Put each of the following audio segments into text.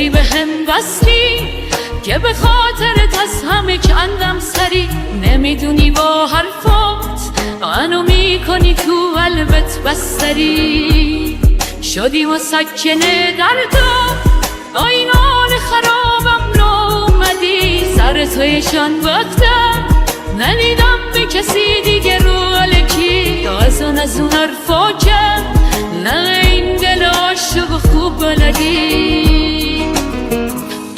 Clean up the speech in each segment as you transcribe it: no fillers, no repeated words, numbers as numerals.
جوری به هم وصلی که به خاطرت از همه کندم سری. نمیدونی با حرفات منو میکنی تو قلبت بستری. شدی مسکنه دردم آینان خرابم رو اومدی. سر تویشان وقتم ندیدم به کسی دیگه رو الکی. از اون حرفا که نه این دل عاشق خوب بلدی.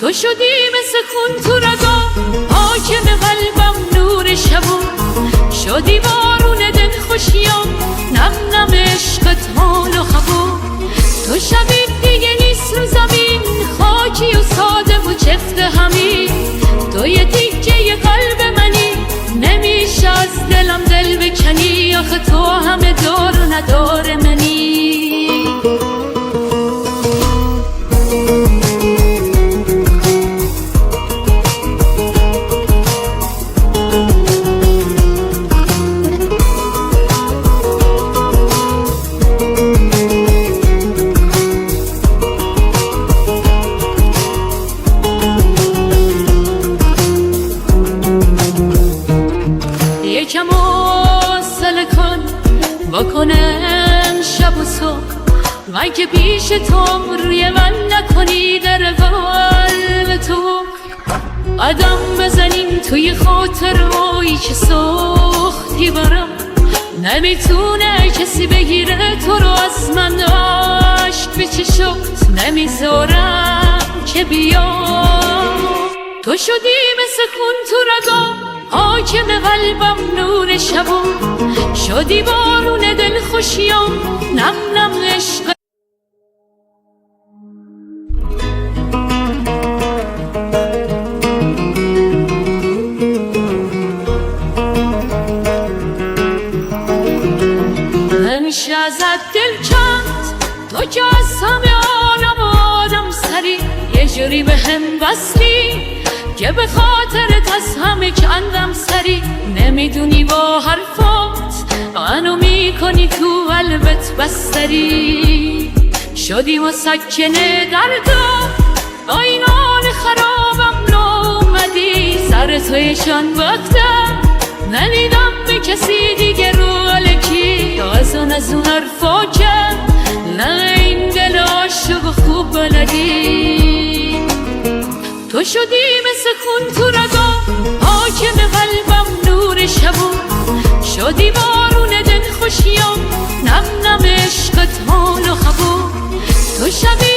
تو شدی مثل خون تو رگا حاکم قلبم نور شبو. شدی بارون دل خوشیام نم نم عشقت حال و خبو. تو شبیه دیگه نیست رو زمین خاکی و ساده و چفت همین. تو یه تیکه قلب منی نمیشه از دلم دل بکنی. آخه تو همه دار و ندار منی. یکم حوصله کن بکنم شب و صبح. مگه پیش تو روی من نکنی در قلب تو. قدم بزنیم توی خاطرهایی که ساختی برام. نمیتونه کسی بگیره تو رو از من. عشق به چشات نمیذارم که بیام. تو شدی مثل خون تو رگام حاکم قلبم نور شبو. شدی بارون دل خوشیام نم نم عشق. نمیشه ازت دل کند تو که از همه عالم آدم سری. یه جوری به هم وصلی که به خاطرت از همه کندم سری. نمیدونی با حرفات منو میکنی تو قلبت بستری. شدی مسکنه دردم آینان خرابم رو اومدی. سر تویشان وقتم ندیدم به کسی دیگه رو الکی. از اون حرفا که نه این دل عاشق خوب بلدی. تو شدی مثل خون تو رگا حاکم قلبم نور شبو. شدی بارون دل خوشیام نم نم عشقت حال و خبو. تو شبیه